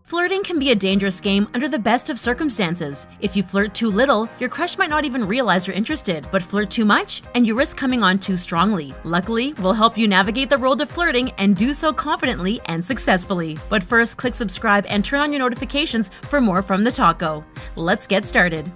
Flirting can be a dangerous game under the best of circumstances. If you flirt too little, your crush might not even realize you're interested, but flirt too much, and you risk coming on too strongly. Luckily, we'll help you navigate the world of flirting and do so confidently and successfully. But first, click subscribe and turn on your notifications for more from TheTalko. Let's get started.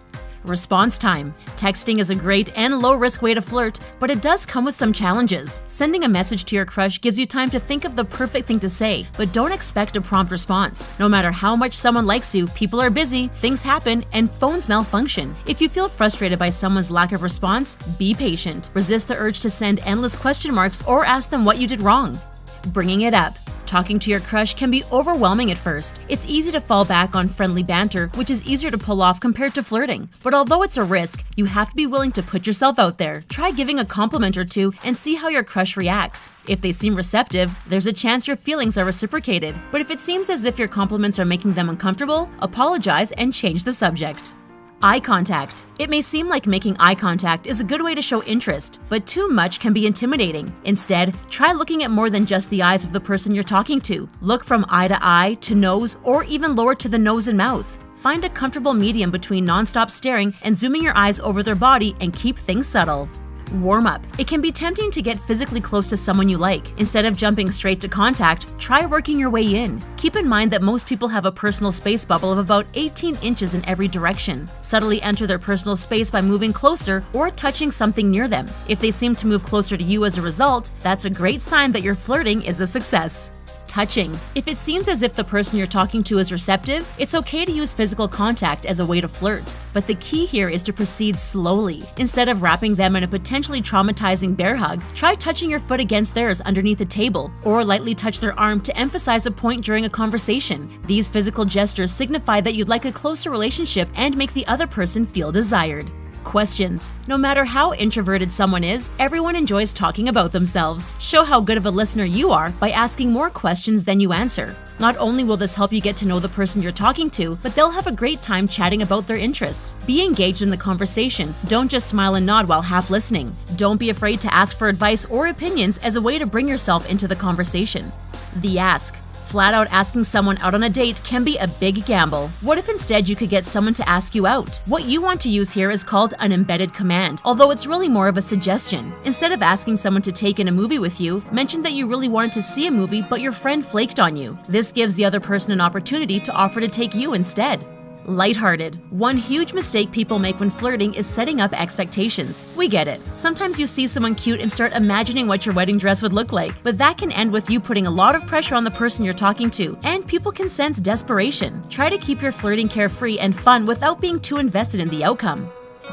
Response time. Texting is a great and low-risk way to flirt, but it does come with some challenges. Sending a message to your crush gives you time to think of the perfect thing to say, but don't expect a prompt response. No matter how much someone likes you, people are busy, things happen, and phones malfunction. If you feel frustrated by someone's lack of response, be patient. Resist the urge to send endless question marks or ask them what you did wrong. Bringing it up. Talking to your crush can be overwhelming at first. It's easy to fall back on friendly banter, which is easier to pull off compared to flirting. But although it's a risk, you have to be willing to put yourself out there. Try giving a compliment or two and see how your crush reacts. If they seem receptive, there's a chance your feelings are reciprocated. But if it seems as if your compliments are making them uncomfortable, apologize and change the subject. Eye contact. It may seem like making eye contact is a good way to show interest, but too much can be intimidating. Instead, try looking at more than just the eyes of the person you're talking to. Look from eye to eye, to nose, or even lower to the nose and mouth. Find a comfortable medium between nonstop staring and zooming your eyes over their body and keep things subtle. Warm up. It can be tempting to get physically close to someone you like. Instead of jumping straight to contact, try working your way in. Keep in mind that most people have a personal space bubble of about 18 inches in every direction. Subtly enter their personal space by moving closer or touching something near them. If they seem to move closer to you as a result, that's a great sign that your flirting is a success. Touching. If it seems as if the person you're talking to is receptive, it's okay to use physical contact as a way to flirt. But the key here is to proceed slowly. Instead of wrapping them in a potentially traumatizing bear hug, try touching your foot against theirs underneath a table, or lightly touch their arm to emphasize a point during a conversation. These physical gestures signify that you'd like a closer relationship and make the other person feel desired. Questions. No matter how introverted someone is, everyone enjoys talking about themselves. Show how good of a listener you are by asking more questions than you answer. Not only will this help you get to know the person you're talking to, but they'll have a great time chatting about their interests. Be engaged in the conversation. Don't just smile and nod while half listening. Don't be afraid to ask for advice or opinions as a way to bring yourself into the conversation. The ask. Flat out asking someone out on a date can be a big gamble. What if instead you could get someone to ask you out? What you want to use here is called an embedded command, although it's really more of a suggestion. Instead of asking someone to take in a movie with you, mention that you really wanted to see a movie but your friend flaked on you. This gives the other person an opportunity to offer to take you instead. Lighthearted. One huge mistake people make when flirting is setting up expectations. We get it. Sometimes you see someone cute and start imagining what your wedding dress would look like, but that can end with you putting a lot of pressure on the person you're talking to, and people can sense desperation. Try to keep your flirting carefree and fun without being too invested in the outcome.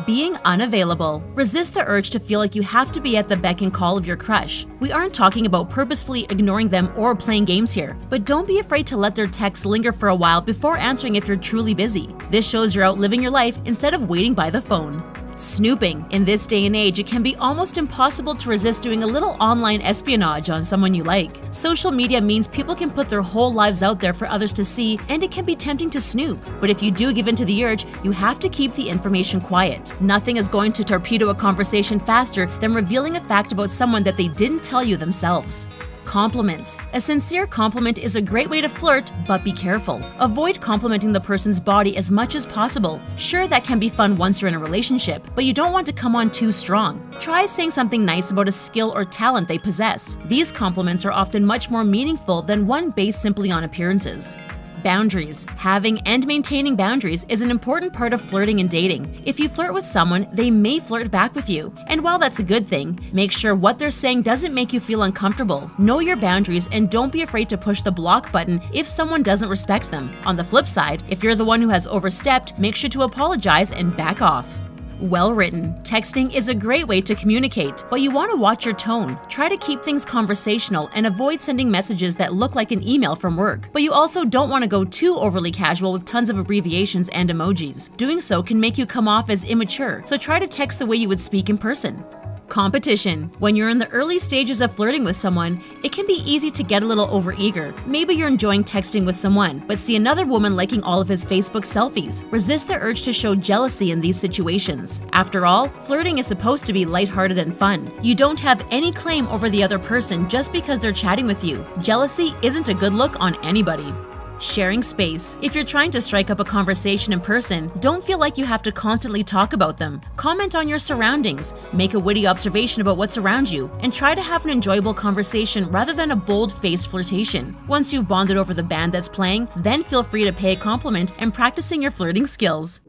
Being unavailable. Resist the urge to feel like you have to be at the beck and call of your crush. We aren't talking about purposefully ignoring them or playing games here, but don't be afraid to let their texts linger for a while before answering if you're truly busy. This shows you're out living your life instead of waiting by the phone. Snooping. In this day and age, it can be almost impossible to resist doing a little online espionage on someone you like. Social media means people can put their whole lives out there for others to see, and it can be tempting to snoop. But if you do give in to the urge, you have to keep the information quiet. Nothing is going to torpedo a conversation faster than revealing a fact about someone that they didn't tell you themselves. Compliments. A sincere compliment is a great way to flirt, but be careful. Avoid complimenting the person's body as much as possible. Sure, that can be fun once you're in a relationship, but you don't want to come on too strong. Try saying something nice about a skill or talent they possess. These compliments are often much more meaningful than one based simply on appearances. Boundaries. Having and maintaining boundaries is an important part of flirting and dating. If you flirt with someone, they may flirt back with you. And while that's a good thing, make sure what they're saying doesn't make you feel uncomfortable. Know your boundaries and don't be afraid to push the block button if someone doesn't respect them. On the flip side, if you're the one who has overstepped, make sure to apologize and back off. Well-written. Texting is a great way to communicate, but you want to watch your tone. Try to keep things conversational and avoid sending messages that look like an email from work. But you also don't want to go too overly casual with tons of abbreviations and emojis. Doing so can make you come off as immature, so try to text the way you would speak in person. Competition. When you're in the early stages of flirting with someone, it can be easy to get a little overeager. Maybe you're enjoying texting with someone, but see another woman liking all of his Facebook selfies. Resist the urge to show jealousy in these situations. After all, flirting is supposed to be lighthearted and fun. You don't have any claim over the other person just because they're chatting with you. Jealousy isn't a good look on anybody. Sharing space. If you're trying to strike up a conversation in person, don't feel like you have to constantly talk about them. Comment on your surroundings, make a witty observation about what's around you, and try to have an enjoyable conversation rather than a bold-faced flirtation. Once you've bonded over the band that's playing, then feel free to pay a compliment and practicing your flirting skills.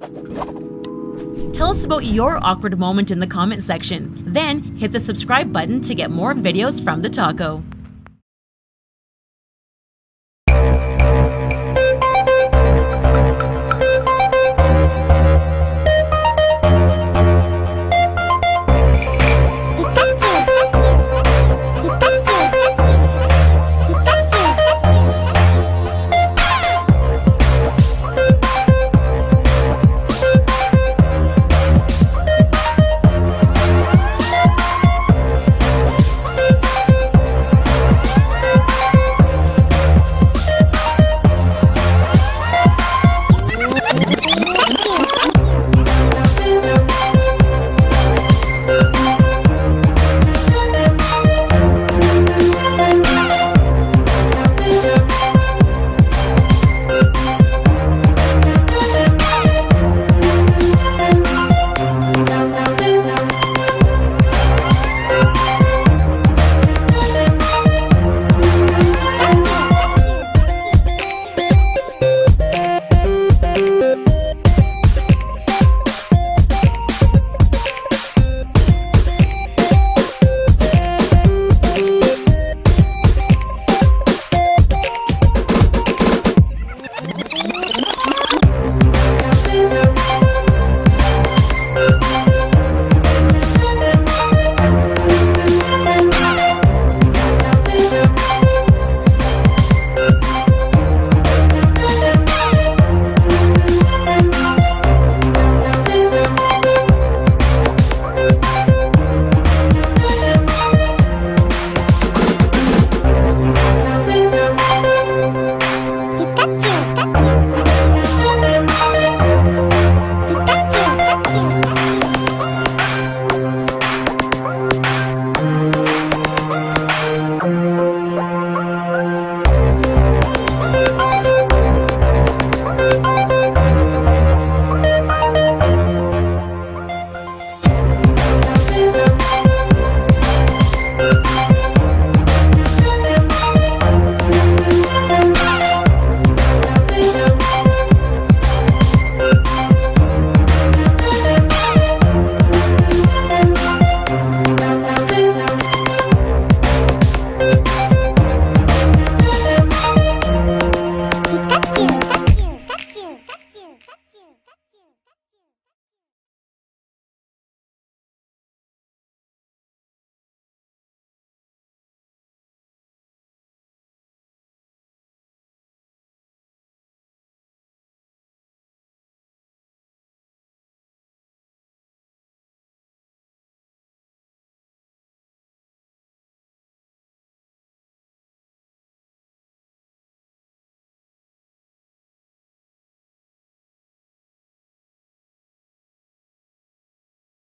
Tell us about your awkward moment in the comment section. Then hit the subscribe button to get more videos from TheTalko.